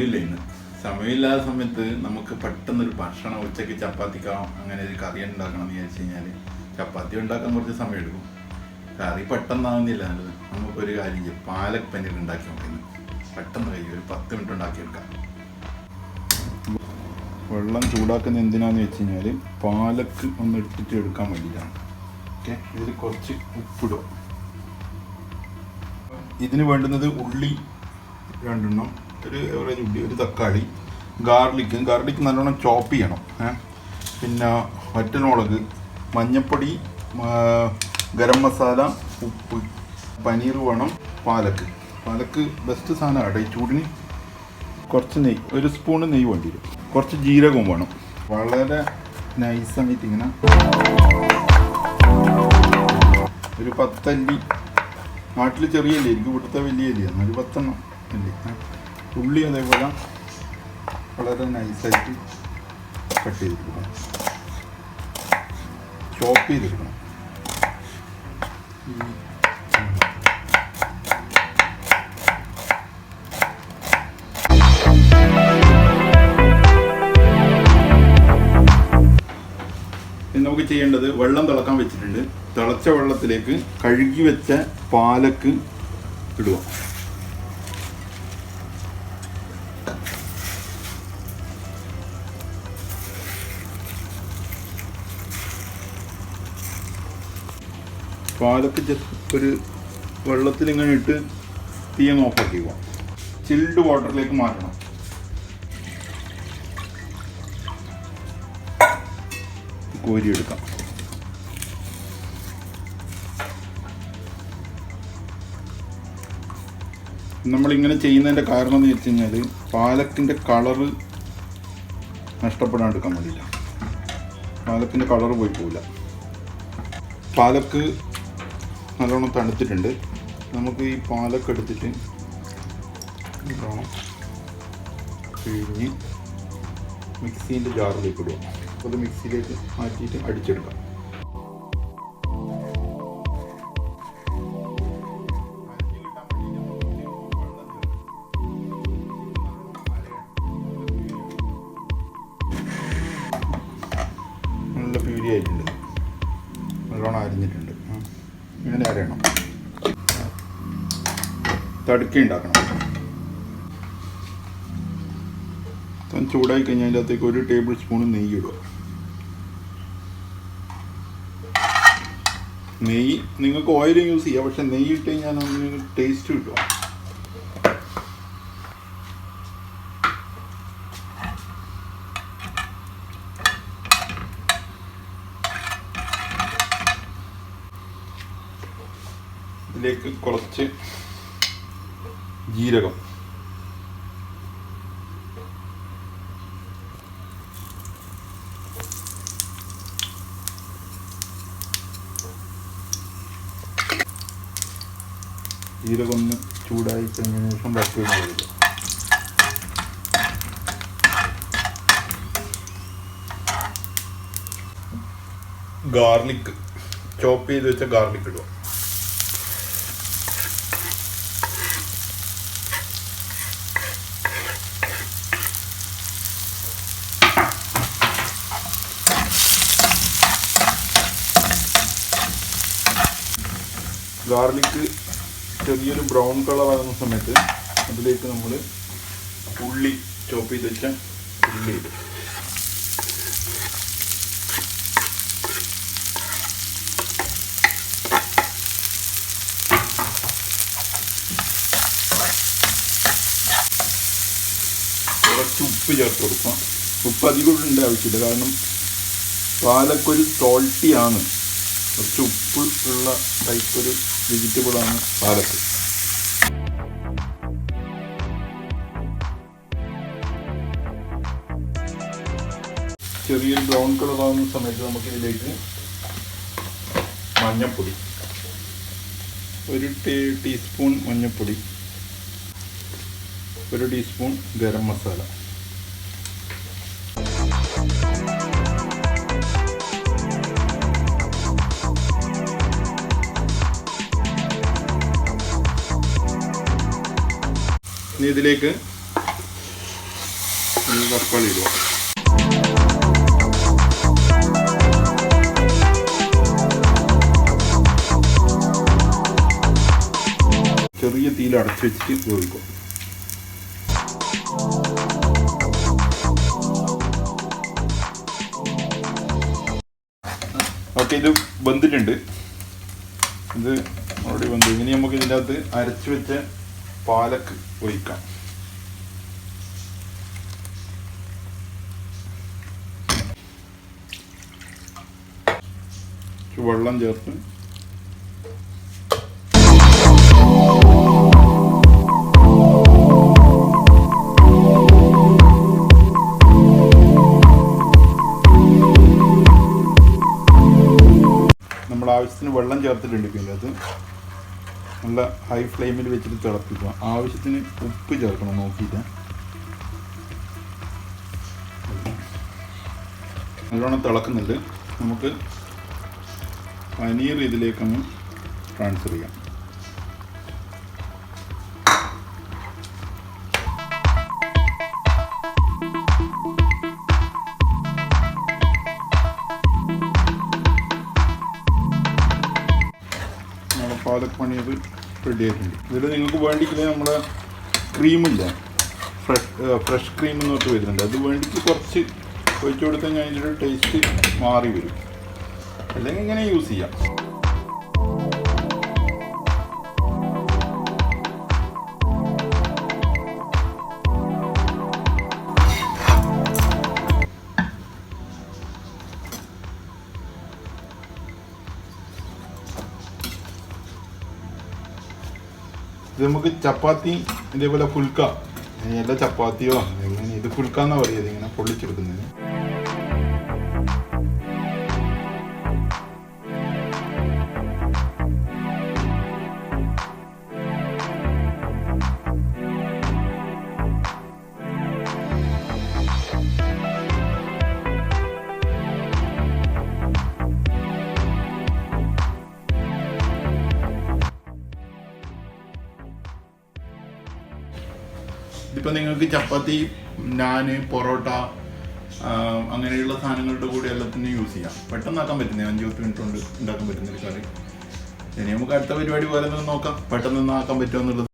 സമയമില്ല ഇന്ന്. സമയമില്ലാത്ത സമയത്ത് നമുക്ക് പെട്ടെന്നൊരു ഭക്ഷണം ഉച്ചയ്ക്ക് ചപ്പാത്തിക്കാം അങ്ങനെ ഒരു കറി ഉണ്ടാക്കണം എന്ന് വിചാരിച്ചു കഴിഞ്ഞാൽ ചപ്പാത്തി ഉണ്ടാക്കാൻ കുറച്ച് സമയം എടുക്കും. കറി പെട്ടെന്നാവുന്നില്ല നല്ലത്. നമുക്കൊരു കാര്യം ചെയ്യും, പാലക് പനീർ ഉണ്ടാക്കി നോക്കുന്നു. പെട്ടെന്ന് കഴിയും, ഒരു 10 മിനിറ്റ് ഉണ്ടാക്കിയെടുക്കാം. വെള്ളം ചൂടാക്കുന്ന എന്തിനാന്ന് വെച്ച് കഴിഞ്ഞാൽ പാലക്ക് ഒന്ന് ഇട്ടിട്ട് എടുക്കാൻ വേണ്ടിയിട്ടാണ്. ഓക്കെ, ഇതിൽ കുറച്ച് ഉപ്പിടുക. ഇതിന് വേണ്ടുന്നത് ഉള്ളി 2 എണ്ണം, ഒരു എവറേജ് ഉള്ളി, ഒരു തക്കാളി, ഗാർലിക്ക് നല്ലോണം ചോപ്പ് ചെയ്യണം. പിന്നെ വറ്റൽമുളക്, മഞ്ഞൾപ്പൊടി, ഗരം മസാല, ഉപ്പ്, പനീർ വേണം, പാലക്ക് ബെസ്റ്റ് സാധനമാണ് ഈ ചൂടിന്. കുറച്ച് നെയ്യ്, 1 സ്പൂണ് നെയ്യ് വേണ്ടി വരും. കുറച്ച് ജീരകവും വേണം. വളരെ നൈസായിട്ട് ഇങ്ങനെ ഒരു 10 അല്ലി, നാട്ടിൽ ചെറിയ അല്ലി, എനിക്ക് ഇവിടുത്തെ വലിയ അല്ലിയാണ്, ഒരു 10 എണ്ണം അല്ലി. ഉള്ളി അതേപോലെ വളരെ നൈസായിട്ട് കട്ട് ചെയ്തെടുക്കണം, ചോപ്പ് ചെയ്തെടുക്കണം. നമുക്ക് ചെയ്യേണ്ടത്, വെള്ളം തിളക്കാൻ വെച്ചിട്ടുണ്ട്. തിളച്ച വെള്ളത്തിലേക്ക് കഴുകി വെച്ച പാലക്ക് ഇടുക. പാലക്ക് ജസ്റ്റ് ഒരു വെള്ളത്തിൽ ഇങ്ങനെ ഇട്ട് തീയങ്ങ് ഓഫാക്കി പോവാം. ചിൽഡ് വാട്ടറിലേക്ക് മാറ്റണം. കോരിയെടുക്കാം. നമ്മളിങ്ങനെ ചെയ്യുന്നതിൻ്റെ കാരണം എന്ന് വെച്ച് കഴിഞ്ഞാൽ പാലക്കിൻ്റെ കളറ് നഷ്ടപ്പെടാണ്ടിരിക്കാൻ വേണ്ടിയില്ല. പാലക്കിൻ്റെ കളറ് പോയി പോവില്ല. പാലക്ക് നല്ലോണം തണുത്തിട്ടുണ്ട്. നമുക്ക് ഈ പാലക്ക് എടുത്തിട്ട് പിഴിഞ്ഞ് മിക്സീൻ്റെ ജാറിലേക്ക് ഇടുക. അത് മിക്സിയിലേക്ക് മാറ്റിയിട്ട് അടിച്ചെടുക്കാം. നല്ല പ്യൂരി ആയിട്ടുണ്ട്, നല്ലോണം അരിഞ്ഞിട്ടുണ്ട്. ഇങ്ങനെ അരയണം. തടുക്ക ഉണ്ടാക്കണം. ചൂടായി കഴിഞ്ഞാൽ അതിൻ്റെ അകത്തേക്ക് 1 ടേബിൾ സ്പൂൺ നെയ്യ് ഇടുക. നെയ്യ് നിങ്ങൾക്ക് ഓയിൽ യൂസ് ചെയ്യാം, പക്ഷെ നെയ്യ് ഇട്ട് കഴിഞ്ഞാൽ നിങ്ങൾക്ക് ടേസ്റ്റ് കിട്ടും. ഇതിലേക്ക് കുറച്ച് ജീരകം, ജീരകം ഒന്ന് ചൂടായി കഴിഞ്ഞതിന് ശേഷം ബാക്കി വരിക. ഗാർലിക്, ചോപ്പ് ചെയ്ത് വെച്ച ഗാർലിക് ഇടുക. ഗാർലിക് ചെറിയൊരു ബ്രൗൺ കളർ ആകുന്ന സമയത്ത് അതിലേക്ക് നമ്മൾ ഉള്ളി, ചോപ്പ് ചെയ്ത് വെച്ച ഉള്ളി ഇടും. കുറച്ച് ഉപ്പ് ചേർത്ത് കൊടുക്കാം. ഉപ്പ് അധികം ഇടേണ്ട ആവശ്യമില്ല, കാരണം പാലക്കൊരു സോൾട്ടി ആണ്. കുറച്ച് ഉപ്പ് ഉള്ള ടൈപ്പ് ഒരു വെജിറ്റബിളാണ് പാലക്ക്. ചെറിയൊരു ബ്രൗൺ കളർ ആകുന്ന സമയത്ത് നമുക്കിതിലേക്ക് മഞ്ഞൾപ്പൊടി, 1 ടീസ്പൂൺ മഞ്ഞൾപ്പൊടി, 1 ടീസ്പൂൺ ഗരം മസാല, ഇനി ഇതിലേക്ക് തക്കാളി ഇടുക. ചെറിയ തീയിൽ അടച്ചു വെച്ചിട്ട് വേവിക്കും. ഓക്കെ, ഇത് വെന്തിട്ടുണ്ട്. ഇത് ഓൾറെഡി വെന്തു. ഇനി നമുക്ക് ഇതിൻ്റെ അകത്ത് അരച്ചു വെച്ച പാലക്ക് ഒഴിക്കാം. വെള്ളം ചേർത്ത് നമ്മൾ ആവശ്യത്തിന് വെള്ളം ചേർത്തിട്ടുണ്ട്. പിന്നെ അത് നല്ല ഹൈ ഫ്ലെയിമിൽ വെച്ചിട്ട് തിളപ്പിക്കുക. ആവശ്യത്തിന് ഉപ്പ് ചേർക്കണം നോക്കിയിട്ട്. നല്ലോണം തിളക്കുന്നുണ്ട്. നമുക്ക് പനീർ ഇതിലേക്കങ്ങ് ട്രാൻസ്ഫർ ചെയ്യാം. പാലക് പനീർ റെഡി ആയിട്ടുണ്ട്. ഇതിൽ നിങ്ങൾക്ക് വേണ്ടിക്കില്ല നമ്മുടെ ക്രീമില്ല, ഫ്രഷ് ക്രീം എന്നൊക്കെ വരുന്നുണ്ട്. അത് വേണ്ടിക്ക് കുറച്ച് ഒഴിച്ചു കൊടുത്താൽ ഞാൻ ഇതിൻ്റെ ടേസ്റ്റ് മാറി വരും. അല്ലെങ്കിൽ ഇങ്ങനെ യൂസ് ചെയ്യാം. ഇത് നമുക്ക് ചപ്പാത്തി ഇതേപോലെ ഫുൽക്ക, എല്ലാ ചപ്പാത്തിയോ എങ്ങനെ, ഇത് ഫുൽക്ക എന്നാ പറയുന്നത്, ഇങ്ങനെ പൊള്ളിച്ചെടുക്കുന്നതിന്. ഇതിപ്പോൾ നിങ്ങൾക്ക് ചപ്പാത്തി, നാന്, പൊറോട്ട അങ്ങനെയുള്ള സാധനങ്ങളുടെ കൂടെ എല്ലാത്തിനും യൂസ് ചെയ്യാം. പെട്ടെന്നാക്കാൻ പറ്റുന്നത് 5-10 മിനിറ്റ് കൊണ്ട് ഉണ്ടാക്കാൻ പറ്റുന്നൊരു കറി. ഇനി നമുക്ക് അടുത്ത പരിപാടി പോലെ നോക്കാം പെട്ടെന്ന് ആക്കാൻ പറ്റുമോ എന്നുള്ളത്.